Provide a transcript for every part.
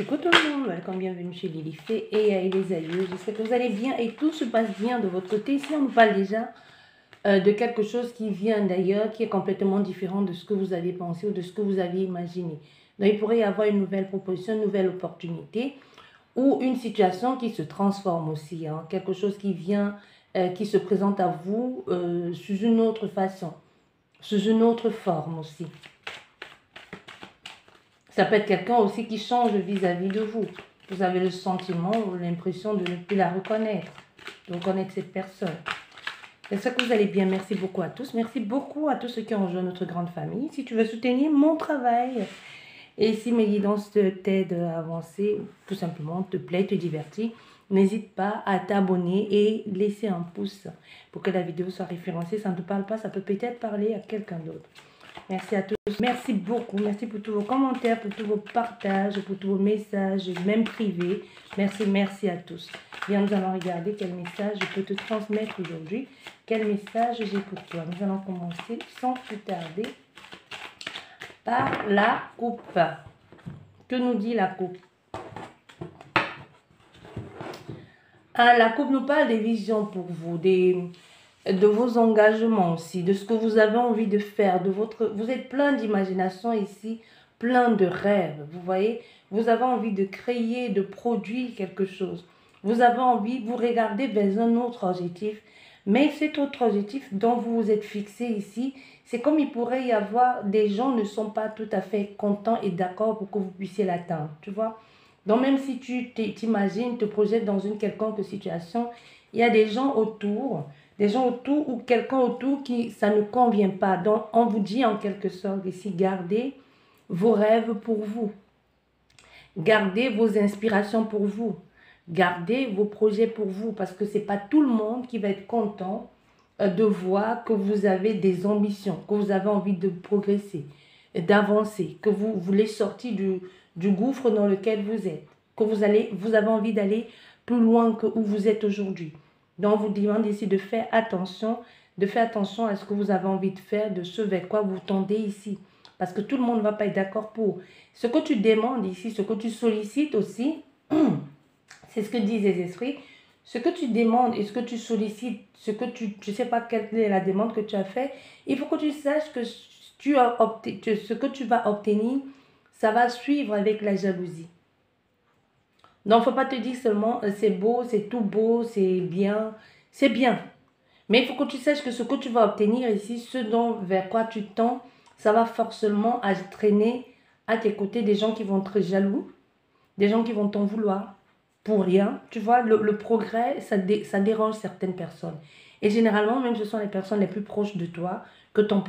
Coucou tout le monde, welcome, bienvenue chez Lily Fée et les aïeux. J'espère que vous allez bien et tout se passe bien de votre côté. Ici, on nous parle déjà de quelque chose qui vient d'ailleurs, qui est complètement différent de ce que vous avez pensé ou de ce que vous aviez imaginé. Donc, il pourrait y avoir une nouvelle proposition, une nouvelle opportunité ou une situation qui se transforme aussi. Hein, quelque chose qui vient, qui se présente à vous sous une autre façon, sous une autre forme aussi. Ça peut être quelqu'un aussi qui change vis-à-vis de vous. Vous avez le sentiment ou l'impression de ne plus la reconnaître, de reconnaître cette personne. J'espère que vous allez bien. Merci beaucoup à tous. Merci beaucoup à tous ceux qui ont rejoint notre grande famille. Si tu veux soutenir mon travail et si mes guidances t'aident à avancer, tout simplement te plaît, te divertit, n'hésite pas à t'abonner et laisser un pouce pour que la vidéo soit référencée. Ça ne te parle pas, ça peut peut-être parler à quelqu'un d'autre. Merci à tous. Merci beaucoup. Merci pour tous vos commentaires, pour tous vos partages, pour tous vos messages, même privés. Merci à tous. Bien, nous allons regarder quel message je peux te transmettre aujourd'hui. Quel message j'ai pour toi. Nous allons commencer sans plus tarder par la coupe. Que nous dit la coupe? La coupe nous parle des visions pour vous, de vos engagements aussi, de ce que vous avez envie de faire, vous êtes plein d'imagination ici, plein de rêves, vous voyez, vous avez envie de créer, de produire quelque chose, vous avez envie, vous regardez vers un autre objectif, mais cet autre objectif dont vous vous êtes fixé ici, c'est comme il pourrait y avoir, des gens ne sont pas tout à fait contents et d'accord pour que vous puissiez l'atteindre, tu vois. Donc même si tu t'imagines, te projettes dans une quelconque situation, il y a des gens autour ou quelqu'un autour qui ça ne convient pas. Donc, on vous dit en quelque sorte ici, gardez vos rêves pour vous. Gardez vos inspirations pour vous. Gardez vos projets pour vous parce que ce n'est pas tout le monde qui va être content de voir que vous avez des ambitions, que vous avez envie de progresser, d'avancer, que vous voulez sortir du gouffre dans lequel vous êtes, que vous avez envie d'aller plus loin que où vous êtes aujourd'hui. Donc, on vous demande ici de faire attention à ce que vous avez envie de faire, de ce vers quoi vous tendez ici. Parce que tout le monde ne va pas être d'accord pour. Ce que tu demandes ici, ce que tu sollicites aussi, c'est ce que disent les esprits. Ce que tu demandes et ce que tu sollicites, je ne sais pas quelle est la demande que tu as fait, il faut que tu saches que ce que tu vas obtenir, ça va suivre avec la jalousie. Donc, il ne faut pas te dire seulement c'est beau, c'est tout beau, c'est bien. C'est bien. Mais il faut que tu saches que ce que tu vas obtenir ici, ce vers quoi tu tends, ça va forcément traîner à tes côtés des gens qui vont être jaloux, des gens qui vont t'en vouloir pour rien. Tu vois, le progrès, ça dérange certaines personnes. Et généralement, même ce sont les personnes les plus proches de toi que ton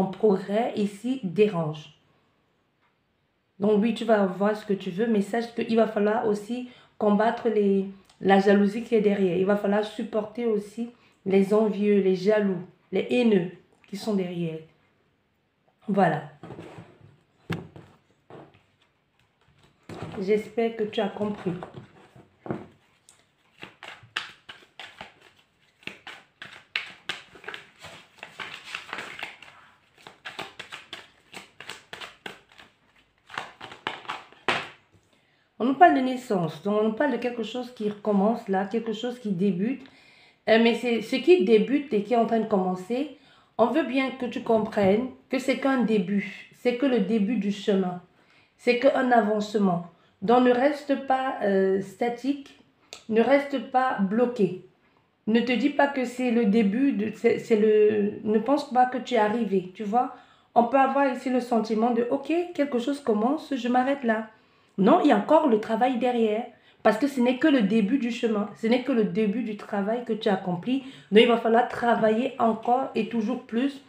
progrès ici dérange. Donc oui, tu vas avoir ce que tu veux, mais sache qu'il va falloir aussi combattre la jalousie qui est derrière. Il va falloir supporter aussi les envieux, les jaloux, les haineux qui sont derrière. Voilà. J'espère que tu as compris. On nous parle de naissance, donc on nous parle de quelque chose qui recommence là, quelque chose qui débute. Mais c'est ce qui débute et qui est en train de commencer, on veut bien que tu comprennes que c'est qu'un début, c'est que le début du chemin, c'est qu'un avancement. Donc ne reste pas statique, ne reste pas bloqué. Ne te dis pas que c'est le début, ne pense pas que tu es arrivé, tu vois. On peut avoir ici le sentiment de, ok, quelque chose commence, je m'arrête là. Non, il y a encore le travail derrière. Parce que ce n'est que le début du chemin. Ce n'est que le début du travail que tu as accompli. Donc, il va falloir travailler encore et toujours plus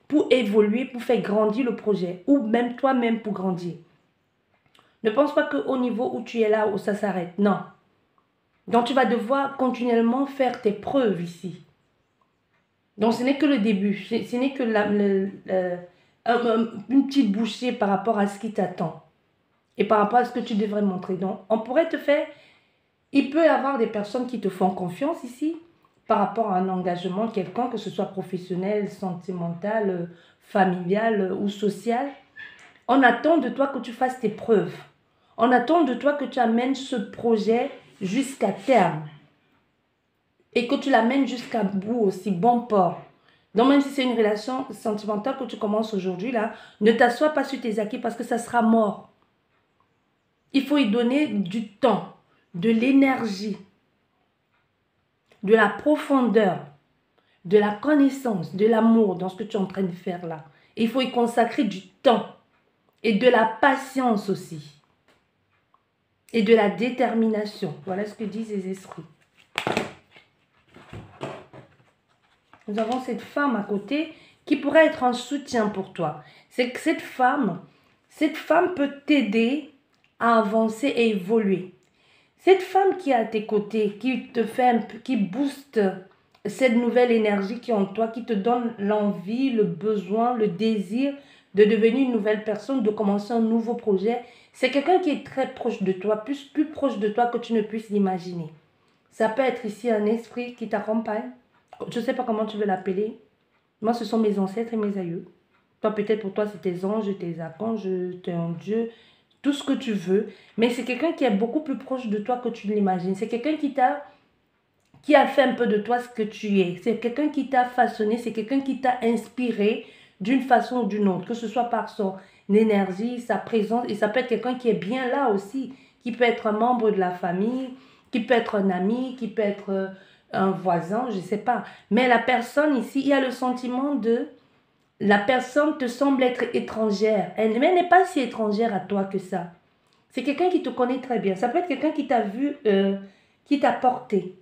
pour évoluer, pour faire grandir le projet. Ou même toi-même pour grandir. Ne pense pas qu'au niveau où tu es là, où ça s'arrête. Non. Donc, tu vas devoir continuellement faire tes preuves ici. Donc, ce n'est que le début. Ce n'est que une petite bouchée par rapport à ce qui t'attend. Et par rapport à ce que tu devrais montrer. Donc, on pourrait te faire... Il peut y avoir des personnes qui te font confiance ici par rapport à un engagement quelconque, que ce soit professionnel, sentimental, familial ou social. On attend de toi que tu fasses tes preuves. On attend de toi que tu amènes ce projet jusqu'à terme. Et que tu l'amènes jusqu'à bout aussi, bon port. Donc même si c'est une relation sentimentale que tu commences aujourd'hui, là, ne t'assois pas sur tes acquis parce que ça sera mort. Il faut y donner du temps, de l'énergie, de la profondeur, de la connaissance, de l'amour dans ce que tu es en train de faire là. Il faut y consacrer du temps et de la patience aussi. Et de la détermination. Voilà ce que disent les esprits. Nous avons cette femme à côté qui pourrait être un soutien pour toi. C'est que cette femme peut t'aider à avancer et évoluer. Cette femme qui est à tes côtés, qui te fait qui booste cette nouvelle énergie qui est en toi, qui te donne l'envie, le besoin, le désir de devenir une nouvelle personne, de commencer un nouveau projet. C'est quelqu'un qui est très proche de toi, plus proche de toi que tu ne puisses l'imaginer. Ça peut être ici un esprit qui t'accompagne. Je ne sais pas comment tu veux l'appeler. Moi, ce sont mes ancêtres et mes aïeux. Toi, peut-être pour toi, c'est tes anges, tes archanges, ton Dieu, tout ce que tu veux. Mais c'est quelqu'un qui est beaucoup plus proche de toi que tu ne l'imagines. C'est quelqu'un qui a fait un peu de toi ce que tu es. C'est quelqu'un qui t'a façonné, c'est quelqu'un qui t'a inspiré d'une façon ou d'une autre, que ce soit par son énergie, sa présence. Et ça peut être quelqu'un qui est bien là aussi, qui peut être un membre de la famille, qui peut être un ami, qui peut être un voisin, je ne sais pas. Mais la personne ici, il y a le sentiment de... La personne te semble être étrangère. Mais elle n'est pas si étrangère à toi que ça. C'est quelqu'un qui te connaît très bien. Ça peut être quelqu'un qui t'a vu, qui t'a porté,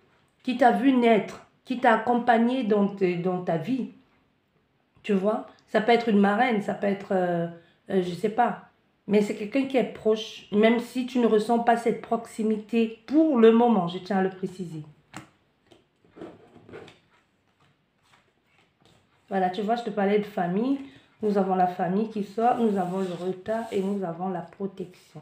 qui t'a vu naître, qui t'a accompagné dans ta vie. Tu vois? Ça peut être une marraine, ça peut être, je ne sais pas. Mais c'est quelqu'un qui est proche, même si tu ne ressens pas cette proximité pour le moment, je tiens à le préciser. Voilà, tu vois, je te parlais de famille. Nous avons la famille qui sort, nous avons le retard et nous avons la protection.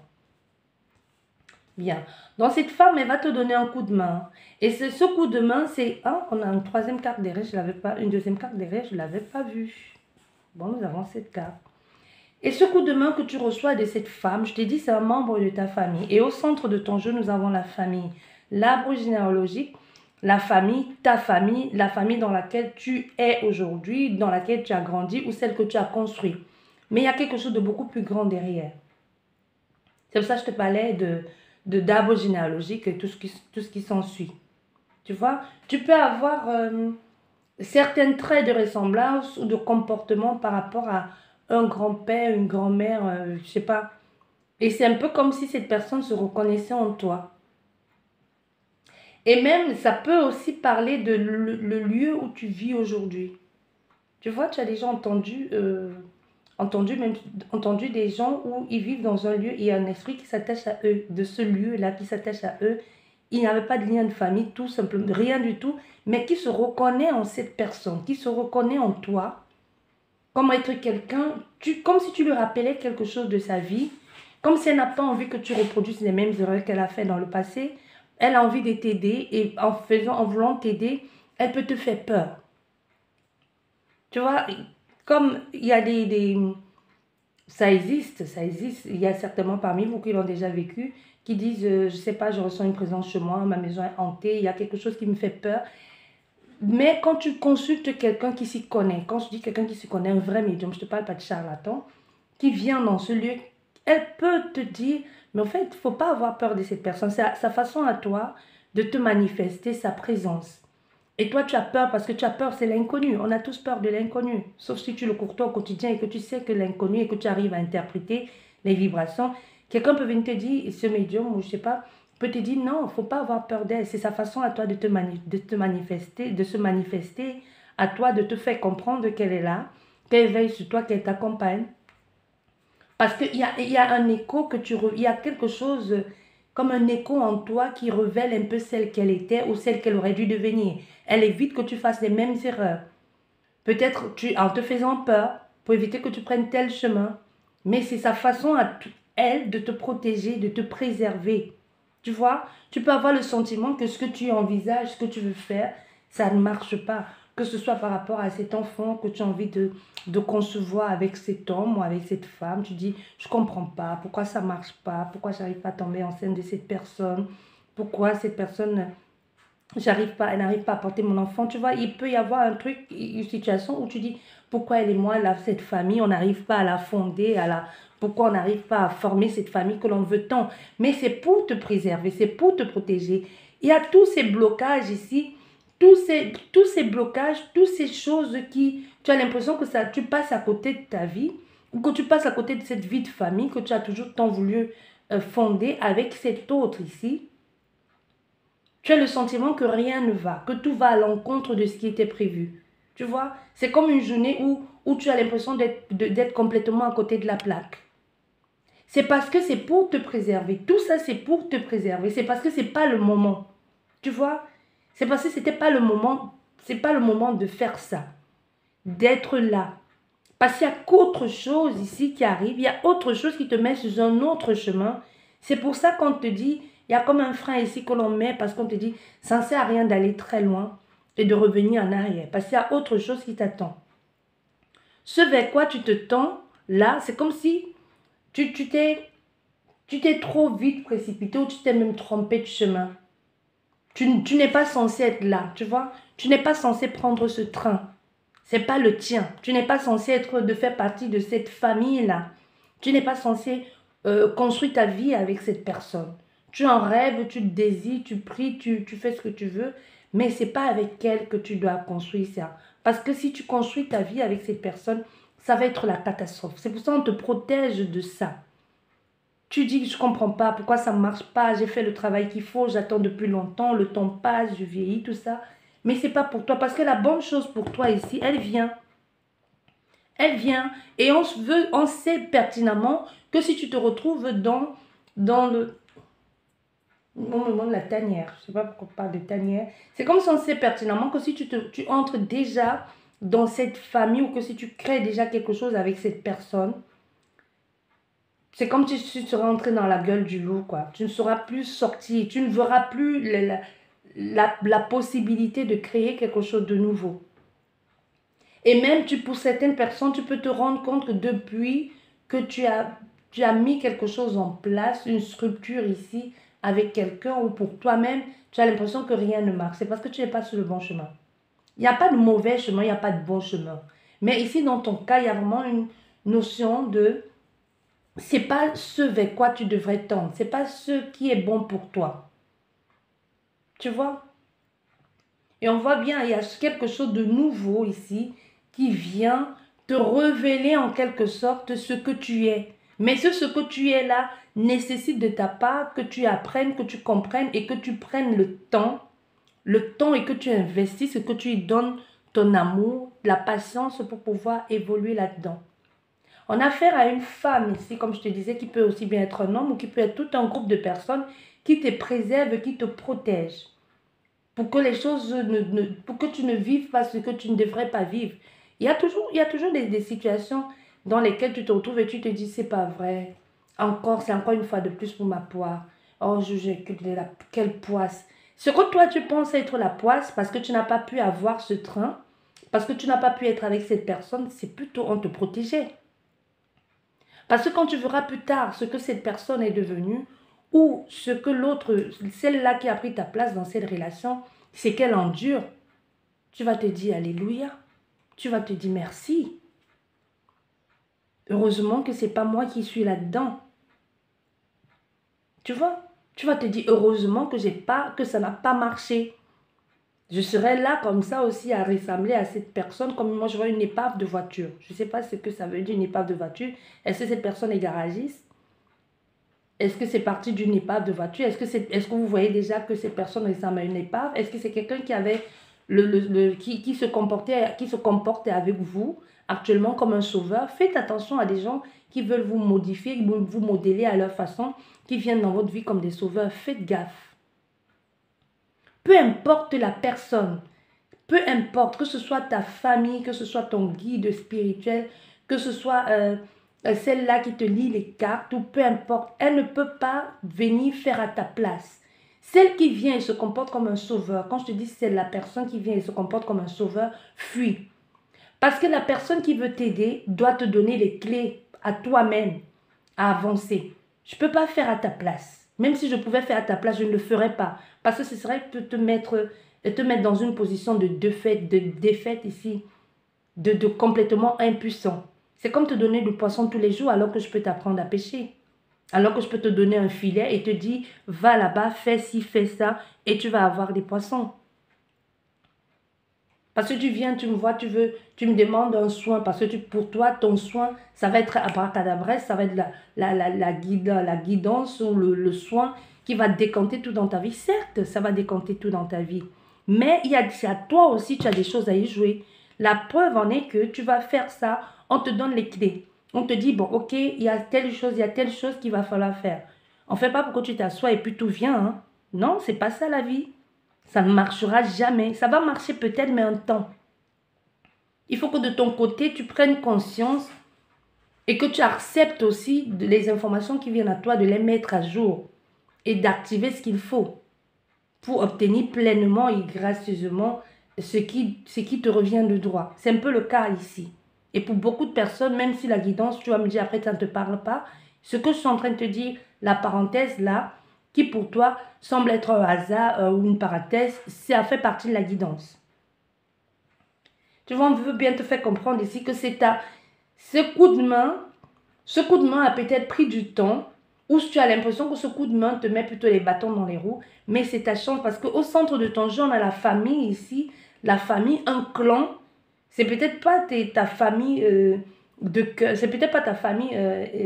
Bien. Donc, cette femme, elle va te donner un coup de main. Et ce coup de main, c'est... Ah, on a une troisième carte derrière, je l'avais pas... Une deuxième carte derrière, je ne l'avais pas vue. Bon, nous avons cette carte. Et ce coup de main que tu reçois de cette femme, je t'ai dit, c'est un membre de ta famille. Et au centre de ton jeu, nous avons la famille. L'arbre généalogique, la famille dans laquelle tu es aujourd'hui, dans laquelle tu as grandi ou celle que tu as construite. Mais il y a quelque chose de beaucoup plus grand derrière. C'est pour ça que je te parlais d'arbre généalogique et tout ce qui s'ensuit. Tu vois, tu peux avoir certains traits de ressemblance ou de comportement par rapport à un grand-père, une grand-mère, je ne sais pas. Et c'est un peu comme si cette personne se reconnaissait en toi. Et même, ça peut aussi parler de le lieu où tu vis aujourd'hui. Tu vois, tu as déjà entendu des gens où ils vivent dans un lieu, il y a un esprit qui s'attache à eux, de ce lieu-là qui s'attache à eux. Il n'y avait pas de lien de famille, tout simplement, rien du tout, mais qui se reconnaît en cette personne, qui se reconnaît en toi, comme être quelqu'un, comme si tu lui rappelais quelque chose de sa vie, comme si elle n'a pas envie que tu reproduises les mêmes erreurs qu'elle a fait dans le passé. Elle a envie de t'aider et en voulant t'aider, elle peut te faire peur. Tu vois, comme il y a ça existe. Il y a certainement parmi vous qui l'ont déjà vécu, qui disent, je ne sais pas, je ressens une présence chez moi, ma maison est hantée, il y a quelque chose qui me fait peur. Mais quand tu consultes quelqu'un qui s'y connaît, quand je dis quelqu'un qui s'y connaît, un vrai médium, je ne te parle pas de charlatan, qui vient dans ce lieu, elle peut te dire, mais en fait, il ne faut pas avoir peur de cette personne. C'est sa façon à toi de te manifester sa présence. Et toi, tu as peur parce que tu as peur, c'est l'inconnu. On a tous peur de l'inconnu. Sauf si tu le courtois au quotidien et que tu sais que l'inconnu et que tu arrives à interpréter les vibrations. Quelqu'un peut venir te dire, ce médium, ou je ne sais pas, peut te dire non, il ne faut pas avoir peur d'elle. C'est sa façon à toi de te manifester, de se manifester, à toi de te faire comprendre qu'elle est là, qu'elle veille sur toi, qu'elle t'accompagne. Parce qu'il y a un écho il y a quelque chose comme un écho en toi qui révèle un peu celle qu'elle était ou celle qu'elle aurait dû devenir. Elle évite que tu fasses les mêmes erreurs. Peut-être en te faisant peur pour éviter que tu prennes tel chemin. Mais c'est sa façon à elle de te protéger, de te préserver. Tu vois, tu peux avoir le sentiment que ce que tu envisages, ce que tu veux faire, ça ne marche pas. que ce soit par rapport à cet enfant que tu as envie de concevoir avec cet homme ou avec cette femme. Tu dis, je ne comprends pas, pourquoi ça ne marche pas, pourquoi je n'arrive pas à tomber enceinte de cette personne, pourquoi cette personne, elle n'arrive pas à porter mon enfant. Tu vois, il peut y avoir un truc, une situation où tu dis, pourquoi elle et moi, là, cette famille, on n'arrive pas à la fonder, pourquoi on n'arrive pas à former cette famille que l'on veut tant. Mais c'est pour te préserver, c'est pour te protéger. Il y a tous ces blocages ici, tous ces blocages, toutes ces choses qui, tu as l'impression que ça, tu passes à côté de ta vie, ou que tu passes à côté de cette vie de famille que tu as toujours tant voulu fonder avec cet autre ici. Tu as le sentiment que rien ne va, que tout va à l'encontre de ce qui était prévu. Tu vois, c'est comme une journée où tu as l'impression d'être complètement à côté de la plaque. C'est parce que c'est pour te préserver. Tout ça, c'est pour te préserver. C'est parce que ce n'est pas le moment. Tu vois, c'est parce que c'était pas le moment, c'est pas le moment de faire ça, d'être là. Parce qu'il y a qu'autre chose ici qui arrive, il y a autre chose qui te met sur un autre chemin. C'est pour ça qu'on te dit, il y a comme un frein ici que l'on met parce qu'on te dit, ça ne sert à rien d'aller très loin et de revenir en arrière. Parce qu'il y a autre chose qui t'attend. Ce vers quoi tu te tends, là, c'est comme si tu t'es trop vite précipité ou tu t'es même trompé de chemin. Tu n'es pas censé être là, tu vois. Tu n'es pas censé prendre ce train. C'est pas le tien. Tu n'es pas censé de faire partie de cette famille-là. Tu n'es pas censé construire ta vie avec cette personne. Tu en rêves, tu te désires, tu pries, tu fais ce que tu veux, mais c'est pas avec elle que tu dois construire ça. Parce que si tu construis ta vie avec cette personne, ça va être la catastrophe. C'est pour ça qu'on te protège de ça. Tu dis que je ne comprends pas, pourquoi ça ne marche pas, j'ai fait le travail qu'il faut, j'attends depuis longtemps, le temps passe, je vieillis, tout ça. Mais ce n'est pas pour toi, parce que la bonne chose pour toi ici, elle vient. Elle vient. Et on sait pertinemment que si tu te retrouves dans le moment de la tanière, je ne sais pas pourquoi on parle de tanière, c'est comme si on sait pertinemment que si tu entres déjà dans cette famille ou que si tu crées déjà quelque chose avec cette personne, c'est comme si tu serais entré dans la gueule du loup, quoi. Tu ne seras plus sorti, tu ne verras plus la possibilité de créer quelque chose de nouveau. Et même pour certaines personnes, tu peux te rendre compte que depuis que tu as mis quelque chose en place, une structure ici avec quelqu'un ou pour toi-même, tu as l'impression que rien ne marche. C'est parce que tu n'es pas sur le bon chemin. Il n'y a pas de mauvais chemin, il n'y a pas de bon chemin. Mais ici, dans ton cas, il y a vraiment une notion de... c'est pas ce vers quoi tu devrais tendre. C'est pas ce qui est bon pour toi. Tu vois? Et on voit bien, il y a quelque chose de nouveau ici qui vient te révéler en quelque sorte ce que tu es. Mais ce que tu es là nécessite de ta part que tu apprennes, que tu comprennes et que tu prennes le temps et que tu investisses, que tu y donnes ton amour, la patience pour pouvoir évoluer là-dedans. On a affaire à une femme ici, comme je te disais, qui peut aussi bien être un homme ou qui peut être tout un groupe de personnes qui te préservent, qui te protègent. Pour que les choses pour que tu ne vives pas ce que tu ne devrais pas vivre. Il y a toujours des situations dans lesquelles tu te retrouves et tu te dis, c'est pas vrai. C'est encore une fois de plus pour ma poire. Oh, quelle poisse. Ce que toi, tu penses être la poisse parce que tu n'as pas pu avoir ce train, parce que tu n'as pas pu être avec cette personne, c'est plutôt on te protégeait. Parce que quand tu verras plus tard ce que cette personne est devenue, ou ce que l'autre, celle-là qui a pris ta place dans cette relation, c'est qu'elle endure, tu vas te dire Alléluia. Tu vas te dire merci. Heureusement que ce n'est pas moi qui suis là-dedans. Tu vois? Tu vas te dire heureusement que ça n'a pas marché. Je serais là comme ça aussi à ressembler à cette personne comme moi je vois une épave de voiture. Je ne sais pas ce que ça veut dire une épave de voiture. Est-ce que cette personne est garagiste? Est-ce que c'est parti d'une épave de voiture? Est-ce que vous voyez déjà que cette personne ressemble à une épave? Est-ce que c'est quelqu'un qui avait qui se comporte avec vous actuellement comme un sauveur? Faites attention à des gens qui veulent vous modifier, vous modeler à leur façon, qui viennent dans votre vie comme des sauveurs. Faites gaffe. Peu importe la personne, peu importe que ce soit ta famille, que ce soit ton guide spirituel, que ce soit celle-là qui te lit les cartes, ou peu importe, elle ne peut pas venir faire à ta place. Celle qui vient et se comporte comme un sauveur, quand je te dis c'est la personne qui vient et se comporte comme un sauveur, fuis. Parce que la personne qui veut t'aider doit te donner les clés à toi-même à avancer. Je ne peux pas faire à ta place. Même si je pouvais faire à ta place, je ne le ferais pas. Parce que ce serait te mettre dans une position de défaite ici, de complètement impuissant. C'est comme te donner du poisson tous les jours alors que je peux t'apprendre à pêcher. Alors que je peux te donner un filet et te dire, va là-bas, fais ci, fais ça, et tu vas avoir des poissons. Parce que tu viens, tu me vois, tu me demandes un soin, parce que pour toi, ton soin, ça va être abracadabresse, ça va être la guidance ou le soin qui va décanter tout dans ta vie. Certes, ça va décanter tout dans ta vie. Mais c'est à toi aussi, tu as des choses à y jouer. La preuve en est que tu vas faire ça, on te donne les clés. On te dit, bon, ok, il y a telle chose qu'il va falloir faire. On ne fait pas pour que tu t'assoies et puis tout vient. Hein. Non, c'est pas ça la vie. Ça ne marchera jamais. Ça va marcher peut-être, mais un temps. Il faut que de ton côté, tu prennes conscience et que tu acceptes aussi les informations qui viennent à toi, de les mettre à jour et d'activer ce qu'il faut pour obtenir pleinement et gracieusement ce qui te revient de droit. C'est un peu le cas ici. Et pour beaucoup de personnes, même si la guidance, tu vas me dire après, ça ne te parle pas, ce que je suis en train de te dire, la parenthèse là, qui pour toi semble être un hasard ou une parenthèse, ça fait partie de la guidance. Tu vois, on veut bien te faire comprendre ici que ce coup de main a peut-être pris du temps, ou tu as l'impression que ce coup de main te met plutôt les bâtons dans les roues, mais c'est ta chance parce qu'au centre de ton jeu, on a la famille ici, la famille, un clan. C'est peut-être pas ta famille de cœur, c'est peut-être pas ta famille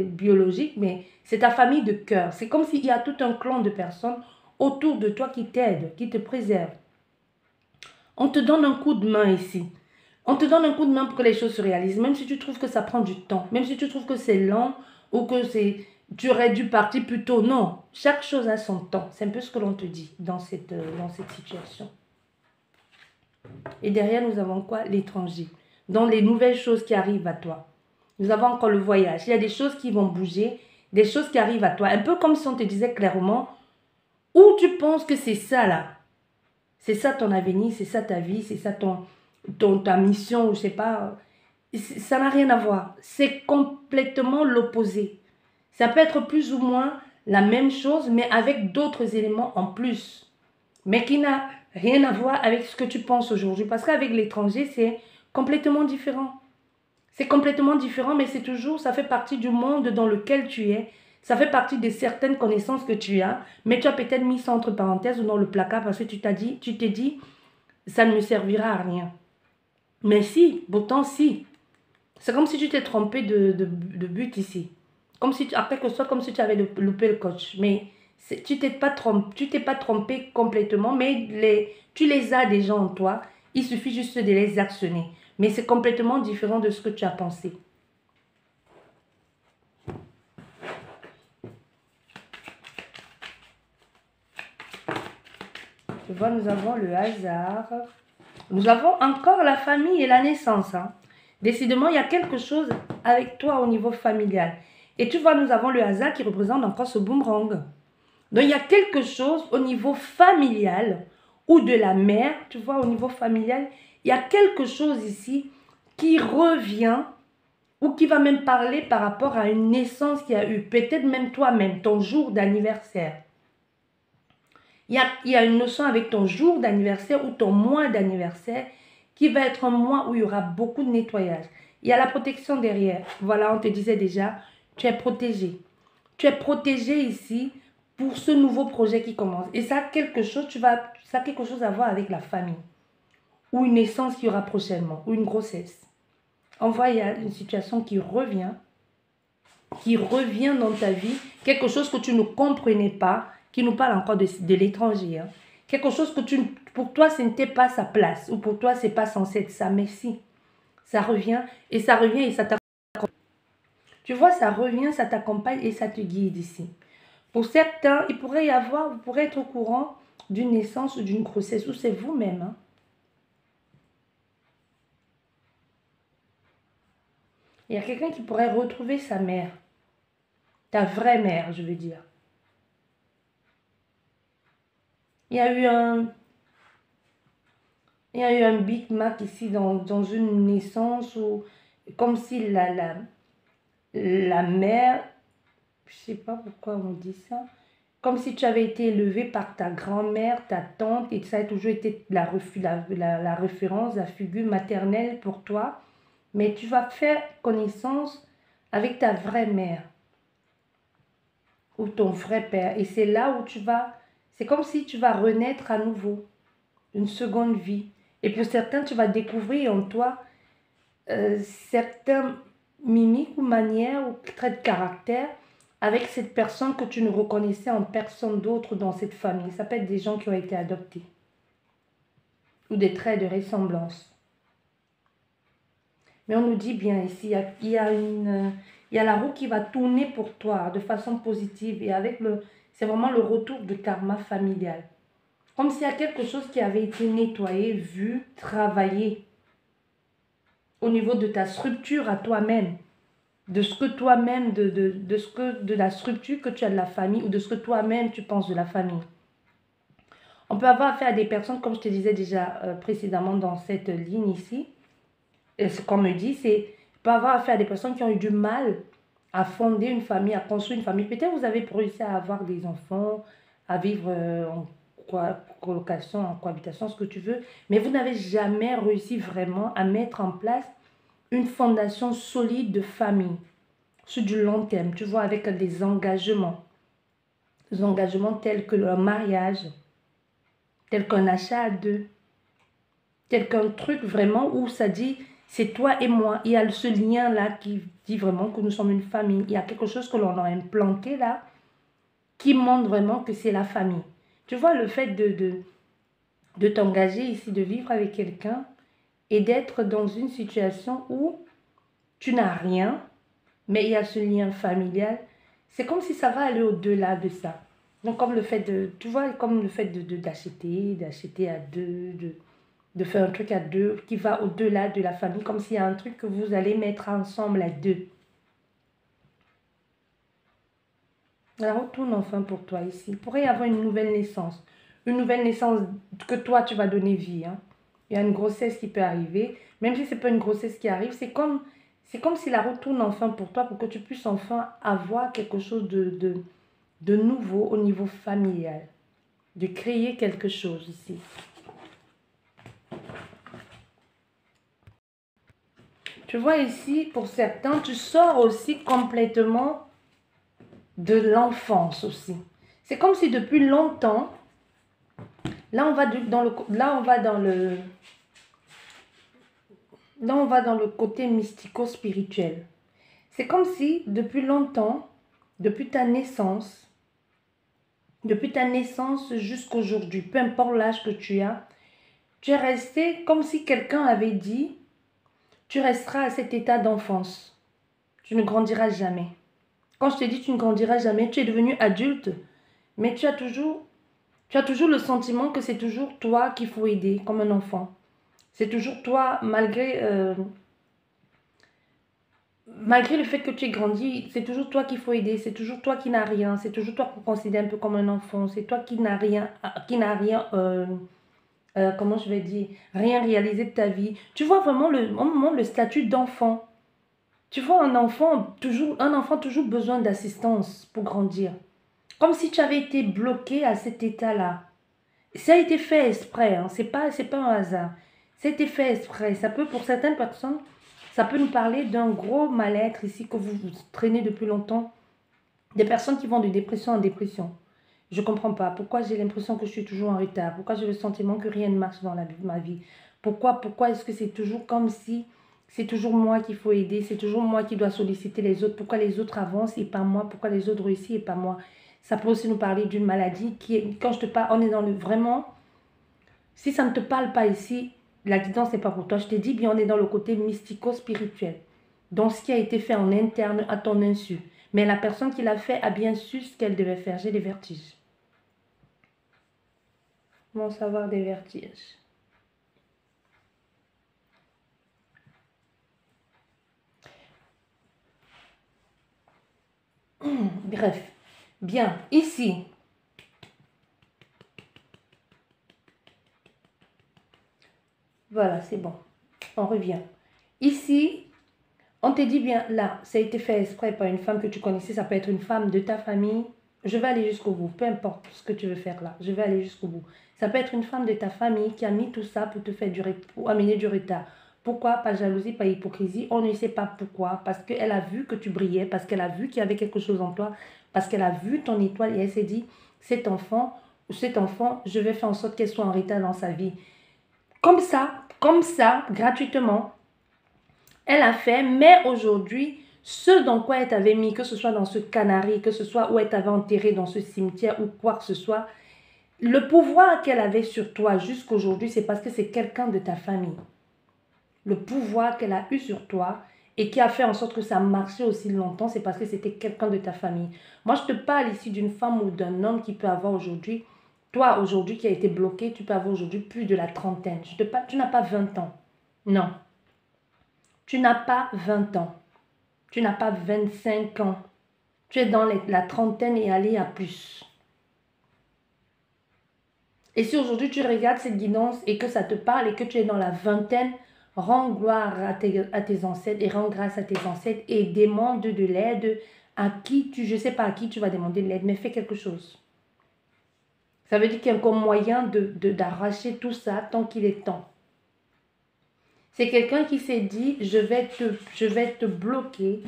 biologique, mais c'est ta famille de cœur. C'est comme s'il y a tout un clan de personnes autour de toi qui t'aident, qui te préservent. On te donne un coup de main ici. On te donne un coup de main pour que les choses se réalisent, même si tu trouves que ça prend du temps, même si tu trouves que c'est lent ou que tu aurais dû partir plus tôt. Non, chaque chose a son temps. C'est un peu ce que l'on te dit dans cette situation. Et derrière, nous avons quoi? L'étranger. Dans les nouvelles choses qui arrivent à toi. Nous avons encore le voyage. Il y a des choses qui vont bouger, des choses qui arrivent à toi. Un peu comme si on te disait clairement, où tu penses que c'est ça là. C'est ça ton avenir, c'est ça ta vie, c'est ça ta mission, je sais pas. Ça n'a rien à voir. C'est complètement l'opposé. Ça peut être plus ou moins la même chose, mais avec d'autres éléments en plus. Mais qui n'a rien à voir avec ce que tu penses aujourd'hui. Parce qu'avec l'étranger, c'est complètement différent. C'est complètement différent, mais c'est toujours, ça fait partie du monde dans lequel tu es. Ça fait partie de certaines connaissances que tu as, mais tu as peut-être mis ça entre parenthèses ou dans le placard parce que tu t'es dit, ça ne me servira à rien. Mais si, pourtant si. C'est comme si tu t'es trompé de but ici. Comme si, après que ce soit comme si tu avais loupé le coach. Mais tu t'es pas trompé complètement, mais tu les as déjà en toi. Il suffit juste de les actionner. Mais c'est complètement différent de ce que tu as pensé. Tu vois, nous avons le hasard. Nous avons encore la famille et la naissance. Hein. Décidément, il y a quelque chose avec toi au niveau familial. Et tu vois, nous avons le hasard qui représente encore ce boomerang. Donc, il y a quelque chose au niveau familial ou de la mère, tu vois, au niveau familial, il y a quelque chose ici qui revient ou qui va même parler par rapport à une naissance qu'il y a eu. Peut-être même toi-même, ton jour d'anniversaire. Il y a une notion avec ton jour d'anniversaire ou ton mois d'anniversaire qui va être un mois où il y aura beaucoup de nettoyage. Il y a la protection derrière. Voilà, on te disait déjà, tu es protégé. Tu es protégé ici pour ce nouveau projet qui commence. Et ça a quelque chose, ça a quelque chose à voir avec la famille. Ou une naissance qu'il y aura prochainement. Ou une grossesse. On voit, il y a une situation qui revient dans ta vie. Quelque chose que tu ne comprenais pas, qui nous parle encore de l'étranger. Hein. Quelque chose que pour toi, ce n'était pas sa place. Ou pour toi, ce n'est pas censé être ça. Mais si, ça revient et ça t'accompagne. Tu vois, ça revient, ça t'accompagne et ça te guide ici. Pour certains, vous pourrez être au courant d'une naissance ou d'une grossesse, ou c'est vous-même. Hein. Il y a quelqu'un qui pourrait retrouver sa mère. Ta vraie mère, je veux dire. Il y a eu un, il y a eu un Big Mac ici dans une naissance où, comme si la mère, je sais pas pourquoi on dit ça, comme si tu avais été élevé par ta grand-mère, ta tante, et ça a toujours été la référence, la figure maternelle pour toi. Mais tu vas faire connaissance avec ta vraie mère ou ton vrai père. Et c'est là où c'est comme si tu vas renaître à nouveau, une seconde vie. Et pour certains, tu vas découvrir en toi certains mimiques ou manières ou traits de caractère avec cette personne que tu ne reconnaissais en personne d'autre dans cette famille. Ça peut être des gens qui ont été adoptés ou des traits de ressemblance. Mais on nous dit bien ici, il y a la roue qui va tourner pour toi de façon positive et c'est vraiment le retour de karma familial. Comme s'il y a quelque chose qui avait été nettoyé, vu, travaillé au niveau de ta structure à toi-même, de ce que toi-même, de la structure que tu as de la famille ou de ce que toi-même tu penses de la famille. On peut avoir affaire à des personnes, comme je te disais déjà précédemment dans cette ligne ici, et ce qu'on me dit, c'est peut avoir affaire à des personnes qui ont eu du mal à fonder une famille, à construire une famille. Peut-être vous avez réussi à avoir des enfants, à vivre en colocation, en cohabitation, ce que tu veux, mais vous n'avez jamais réussi vraiment à mettre en place une fondation solide de famille sur du long terme, tu vois, avec des engagements. Des engagements tels que le mariage, tels qu'un achat à deux, tel qu'un truc vraiment où ça dit c'est toi et moi. Il y a ce lien-là qui dit vraiment que nous sommes une famille. Il y a quelque chose que l'on a implanté là qui montre vraiment que c'est la famille. Tu vois, le fait de t'engager ici, de vivre avec quelqu'un et d'être dans une situation où tu n'as rien, mais il y a ce lien familial, c'est comme si ça va aller au-delà de ça. Donc, comme le fait tu vois, comme le fait d'acheter à deux, de faire un truc à deux qui va au-delà de la famille, comme s'il y a un truc que vous allez mettre ensemble à deux. Alors, retourne enfin pour toi ici. Il pourrait y avoir une nouvelle naissance. Une nouvelle naissance que toi, tu vas donner vie. Hein. Il y a une grossesse qui peut arriver. Même si ce n'est pas une grossesse qui arrive, c'est comme si la roue tourne enfin pour toi, pour que tu puisses enfin avoir quelque chose de nouveau au niveau familial. De créer quelque chose ici. Tu vois ici, pour certains, tu sors aussi complètement de l'enfance aussi. C'est comme si depuis longtemps, là on va dans le côté mystico-spirituel. C'est comme si depuis longtemps, depuis ta naissance jusqu'aujourd'hui, peu importe l'âge que tu es resté comme si quelqu'un avait dit, tu resteras à cet état d'enfance. Tu ne grandiras jamais. Quand je te dis tu ne grandiras jamais, tu es devenu adulte, mais tu as toujours le sentiment que c'est toujours toi qu'il faut aider comme un enfant. C'est toujours toi, malgré le fait que tu aies grandi, c'est toujours toi qu'il faut aider, c'est toujours toi qui n'as rien, c'est toujours toi qu'on considère un peu comme un enfant, c'est toi qui n'as rien, comment je vais dire, rien réalisé de ta vie. Tu vois vraiment au moment le statut d'enfant. Tu vois un enfant toujours besoin d'assistance pour grandir. Comme si tu avais été bloqué à cet état-là. Ça a été fait exprès, hein. C'est pas un hasard. Ça a été fait exprès. Ça peut, pour certaines personnes, ça peut nous parler d'un gros mal-être ici que vous traînez depuis longtemps. Des personnes qui vont de dépression en dépression. Je ne comprends pas. Pourquoi j'ai l'impression que je suis toujours en retard? Pourquoi j'ai le sentiment que rien ne marche dans ma vie? Pourquoi est-ce que c'est toujours comme si c'est toujours moi qu'il faut aider? C'est toujours moi qui dois solliciter les autres. Pourquoi les autres avancent et pas moi? Pourquoi les autres réussissent et pas moi? Ça peut aussi nous parler d'une maladie qui est, quand je te parle, on est dans le vraiment, si ça ne te parle pas ici, la guidance n'est pas pour toi. Je t'ai dit, bien, on est dans le côté mystico-spirituel. Donc, ce qui a été fait en interne à ton insu. Mais la personne qui l'a fait a bien su ce qu'elle devait faire. J'ai des vertiges. Comment savoir des vertiges? Bref. Bien, ici, Voilà, c'est bon. On revient. Ici, on te dit bien, là, ça a été fait exprès par une femme que tu connaissais, ça peut être une femme de ta famille. Je vais aller jusqu'au bout, peu importe ce que tu veux faire là, je vais aller jusqu'au bout. Ça peut être une femme de ta famille qui a mis tout ça pour te faire pour amener du retard. Pourquoi? Pas jalousie, pas hypocrisie. On ne sait pas pourquoi. Parce qu'elle a vu que tu brillais, parce qu'elle a vu qu'il y avait quelque chose en toi, parce qu'elle a vu ton étoile et elle s'est dit, cet enfant, je vais faire en sorte qu'elle soit en retard dans sa vie. Comme ça, gratuitement, elle a fait, mais aujourd'hui, ce dans quoi elle t'avait mis, que ce soit dans ce canari, que ce soit où elle t'avait enterré dans ce cimetière ou quoi que ce soit, le pouvoir qu'elle avait sur toi jusqu'aujourd'hui, c'est parce que c'est quelqu'un de ta famille. Le pouvoir qu'elle a eu sur toi et qui a fait en sorte que ça marchait aussi longtemps, c'est parce que c'était quelqu'un de ta famille. Moi, je te parle ici d'une femme ou d'un homme qui peut avoir aujourd'hui, toi aujourd'hui qui a été bloqué, tu peux avoir aujourd'hui plus de la trentaine. Je te parle, tu n'as pas 20 ans. Non. Tu n'as pas 20 ans. Tu n'as pas 25 ans. Tu es dans la trentaine et aller à plus. Et si aujourd'hui tu regardes cette guidance et que ça te parle et que tu es dans la vingtaine, rends gloire à tes ancêtres et rends grâce à tes ancêtres et demande de l'aide à qui je ne sais pas à qui tu vas demander de l'aide, mais fais quelque chose. Ça veut dire qu'il y a encore moyen d'arracher tout ça tant qu'il est temps. C'est quelqu'un qui s'est dit, je vais te bloquer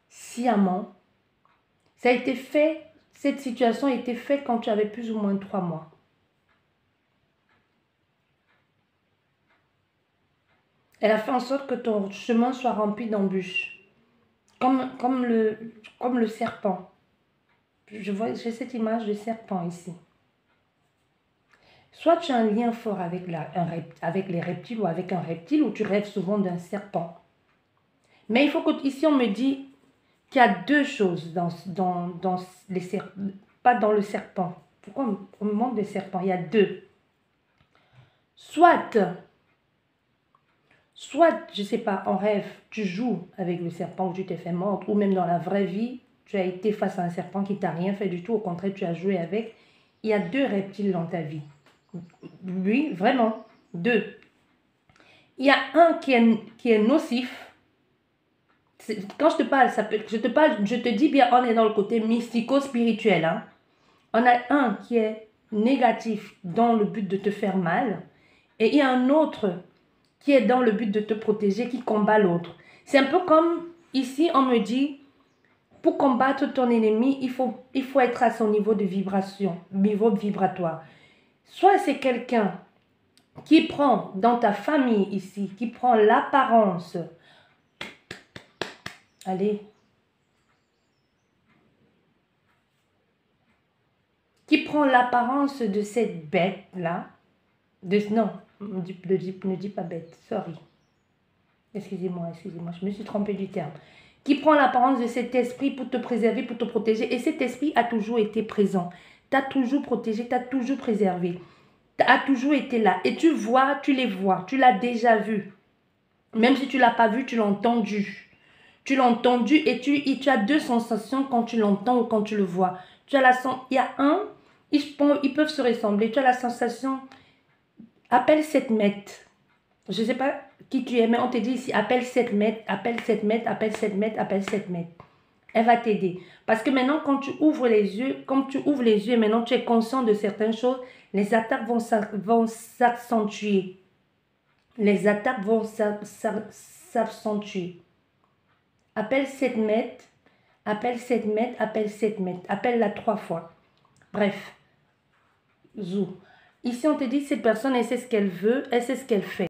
sciemment. Ça a été fait, cette situation a été faite quand tu avais plus ou moins 3 mois. Elle a fait en sorte que ton chemin soit rempli d'embûches. Comme le serpent. J'ai cette image de serpent ici. Soit tu as un lien fort avec les reptiles ou avec un reptile, ou tu rêves souvent d'un serpent. Mais il faut que, ici on me dit qu'il y a 2 choses dans les serpents, pas dans le serpent. Pourquoi on me manque de serpent? Il y a 2. Soit, je ne sais pas, en rêve, tu joues avec le serpent que tu t'es fait mordre, ou même dans la vraie vie, tu as été face à un serpent qui t'a rien fait du tout, au contraire, tu as joué avec. Il y a 2 reptiles dans ta vie. Oui, vraiment, 2. Il y a un qui est nocif. Quand je te parle, je te dis bien, on est dans le côté mystico-spirituel. Hein. On a un qui est négatif dans le but de te faire mal, et il y a un autre qui est dans le but de te protéger, qui combat l'autre. C'est un peu comme, ici, on me dit, pour combattre ton ennemi, il faut être à son niveau de vibration, niveau vibratoire. Soit c'est quelqu'un qui prend dans ta famille ici, qui prend l'apparence, allez, qui prend l'apparence de cette bête-là, non, ne dis pas bête, sorry. Excusez-moi, je me suis trompée du terme. Qui prend l'apparence de cet esprit pour te préserver, pour te protéger. Et cet esprit a toujours été présent. T'as toujours protégé, t'as toujours préservé. T'as toujours été là. Et tu les vois, tu l'as déjà vu. Même si tu ne l'as pas vu, tu l'as entendu. Tu l'as entendu et tu as 2 sensations quand tu l'entends ou quand tu le vois. Il y a un, ils peuvent se ressembler. Tu as la sensation, appelle cette mètre. Je ne sais pas qui tu es, mais on te dit ici, appelle cette mètre, appelle cette mètre, appelle cette mètre, appelle cette mètre. Elle va t'aider. Parce que maintenant, quand tu ouvres les yeux, et maintenant tu es conscient de certaines choses, les attaques vont s'accentuer. Les attaques vont s'accentuer. Appelle cette mètre, appelle cette mètre, appelle cette mètre. Appelle-la 3 fois. Bref. Zou. Ici, on te dit, cette personne, elle sait ce qu'elle veut, elle sait ce qu'elle fait.